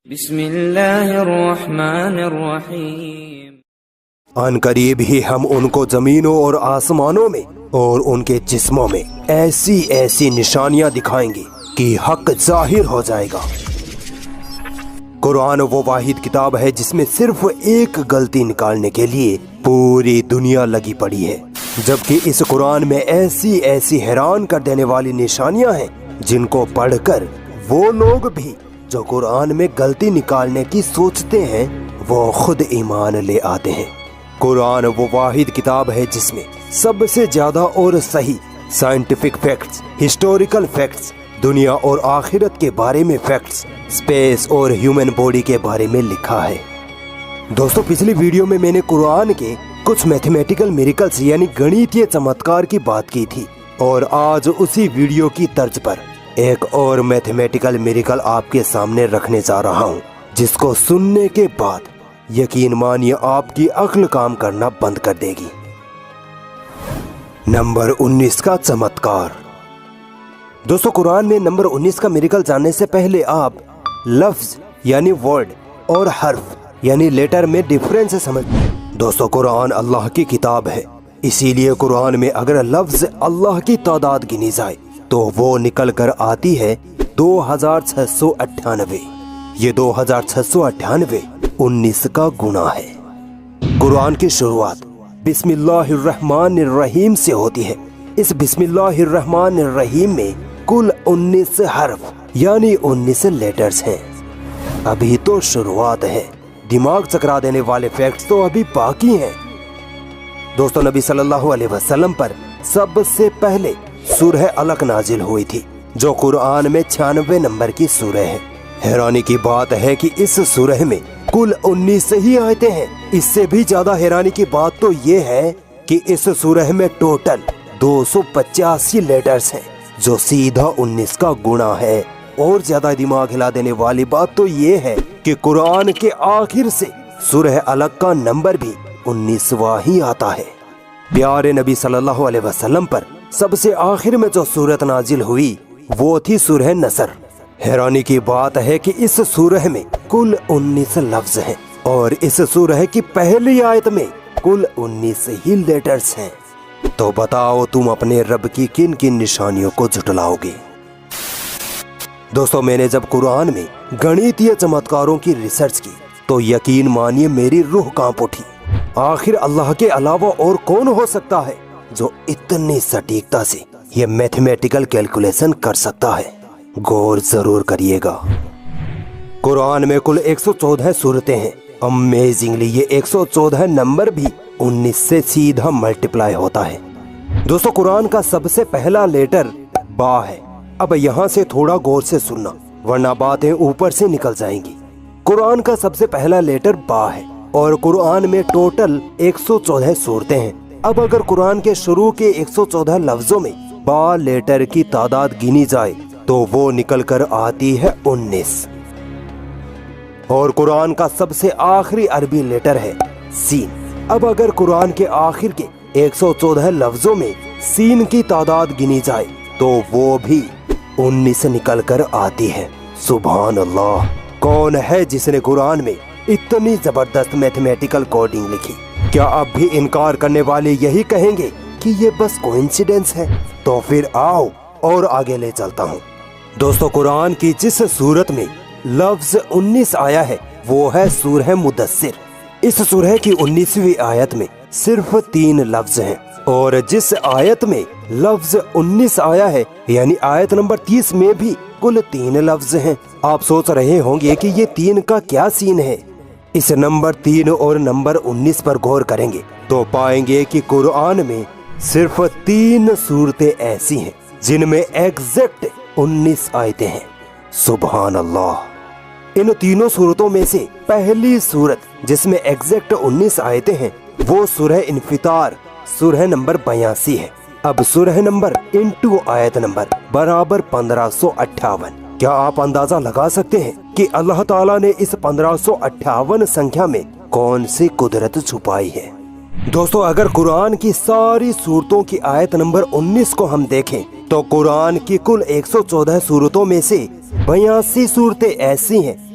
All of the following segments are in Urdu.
بسم اللہ الرحمن الرحیم۔ ان قریب ہی ہم ان کو زمینوں اور آسمانوں میں اور ان کے جسموں میں ایسی ایسی نشانیاں دکھائیں گے کہ حق ظاہر ہو جائے گا۔ قرآن وہ واحد کتاب ہے جس میں صرف ایک غلطی نکالنے کے لیے پوری دنیا لگی پڑی ہے، جبکہ اس قرآن میں ایسی ایسی حیران کر دینے والی نشانیاں ہیں جن کو پڑھ کر وہ لوگ بھی جو قرآن میں غلطی نکالنے کی سوچتے ہیں وہ خود ایمان لے آتے ہیں۔ قرآن وہ واحد کتاب ہے جس میں سب سے زیادہ اور صحیح سائنٹیفک فیکٹس، ہسٹوریکل فیکٹس، دنیا اور آخرت کے بارے میں فیکٹس، اسپیس اور ہیومن باڈی کے بارے میں لکھا ہے۔ دوستو، پچھلی ویڈیو میں نے قرآن کے کچھ میتھمیٹیکل میریکلز یعنی گنیتیہ چمتکار کی بات کی تھی، اور آج اسی ویڈیو کی طرز پر ایک اور میتھمیٹیکل میریکل آپ کے سامنے رکھنے جا رہا ہوں، جس کو سننے کے بعد یقین مانیے آپ کی عقل کام کرنا بند کر دے گی۔ نمبر 19 کا چمتکار۔ دوستو، قرآن میں نمبر 19 کا میریکل جاننے سے پہلے آپ لفظ یعنی ورڈ اور حرف یعنی لیٹر میں ڈیفرنس سمجھ۔ دوستو، قرآن اللہ کی کتاب ہے، اسی لیے قرآن میں اگر لفظ اللہ کی تعداد گنی جائے تو وہ نکل کر آتی ہے 2698۔ یہ 2698 19 کا گنا ہے۔ قرآن کی شروعات بسم اللہ الرحمن الرحیم سے ہوتی ہے۔ اس بسم اللہ الرحمن الرحیم میں کل 19 حرف یعنی 19 لیٹرز ہیں۔ ابھی تو شروعات ہے، دماغ چکرا دینے والے فیکٹس تو ابھی باقی ہیں۔ دوستو، نبی صلی اللہ علیہ وسلم پر سب سے پہلے سورہ علق نازل ہوئی تھی، جو قرآن میں 96 نمبر کی سورہ ہے۔ حیرانی کی بات ہے کہ اس سورہ میں کل 19 ہی آیتیں ہیں۔ اس سے بھی زیادہ حیرانی کی بات تو یہ ہے کہ اس سورہ میں ٹوٹل 285 لیٹرز ہیں، جو سیدھا 19 کا گنا ہے۔ اور زیادہ دماغ ہلا دینے والی بات تو یہ ہے کہ قرآن کے آخر سے سورہ علق کا نمبر بھی 19واں ہی آتا ہے۔ پیارے نبی صلی اللہ علیہ وسلم پر سب سے آخر میں جو سورت نازل ہوئی وہ تھی سورہ نصر۔ حیرانی کی بات ہے کہ اس سورہ میں کل 19 لفظ ہیں، اور اس سورہ کی پہلی آیت میں کل 19 ہی لیٹرز ہیں۔ تو بتاؤ تم اپنے رب کی کن کن نشانیوں کو جھٹلاؤ گے؟ دوستو، میں نے جب قرآن میں گنیتیہ چمتکاروں کی ریسرچ کی تو یقین مانیے میری روح کانپ اٹھی۔ آخر اللہ کے علاوہ اور کون ہو سکتا ہے جو اتنی سٹیکتا سے یہ میتھمیٹیکل کیلکولیشن کر سکتا ہے؟ غور ضرور کریے گا۔ قرآن میں کل 114 سورتیں ہیں۔ امیزنگلی یہ 114 نمبر بھی 19 سے سیدھا ملٹیپلائی ہوتا ہے۔ دوستو، قرآن کا سب سے پہلا لیٹر با ہے۔ اب یہاں سے تھوڑا غور سے سننا ورنہ باتیں اوپر سے نکل جائیں گی۔ قرآن کا سب سے پہلا لیٹر با ہے، اور قرآن میں ٹوٹل 114 سورتیں ہیں۔ اب اگر قرآن کے شروع کے 114 لفظوں میں با لیٹر کی تعداد گنی جائے تو وہ نکل کر آتی ہے 19۔ اور قرآن کا سب سے آخری عربی لیٹر ہے سین۔ اب اگر قرآن کے آخر کے 114 لفظوں میں سین کی تعداد گنی جائے تو وہ بھی 19 نکل کر آتی ہے۔ سبحان اللہ! کون ہے جس نے قرآن میں اتنی زبردست میتھمیٹیکل کوڈنگ لکھی؟ کیا اب بھی انکار کرنے والے یہی کہیں گے کہ یہ بس کوئنسیڈنس ہے؟ تو پھر آؤ اور آگے لے چلتا ہوں۔ دوستو، قرآن کی جس سورت میں لفظ 19 آیا ہے وہ ہے سورہ مدثر۔ اس سورہ کی 19ویں آیت میں صرف 3 لفظ ہیں، اور جس آیت میں لفظ 19 آیا ہے یعنی آیت نمبر 30 میں بھی کل 3 لفظ ہیں۔ آپ سوچ رہے ہوں گے کہ یہ 3 کا کیا سین ہے؟ اس نمبر 3 اور نمبر 19 پر غور کریں گے تو پائیں گے کہ قرآن میں صرف 3 صورتیں ایسی ہیں جن میں ایگزیکٹ 19 آیتیں ہیں۔ سبحان اللہ! ان تینوں صورتوں میں سے پہلی صورت جس میں ایگزیکٹ 19 آیتیں ہیں وہ سورہ انفطار، سورہ نمبر 82 ہے۔ اب سورہ نمبر انٹو آیت نمبر برابر 1558۔ کیا آپ اندازہ لگا سکتے ہیں کہ اللہ تعالیٰ نے اس 1558 سنکھیا میں کون سی قدرت چھپائی ہے؟ دوستو، اگر قرآن کی ساری صورتوں کی آیت نمبر 19 کو ہم دیکھیں تو قرآن کی کل 114 صورتوں میں سے 82 صورتیں ایسی ہیں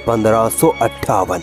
1558।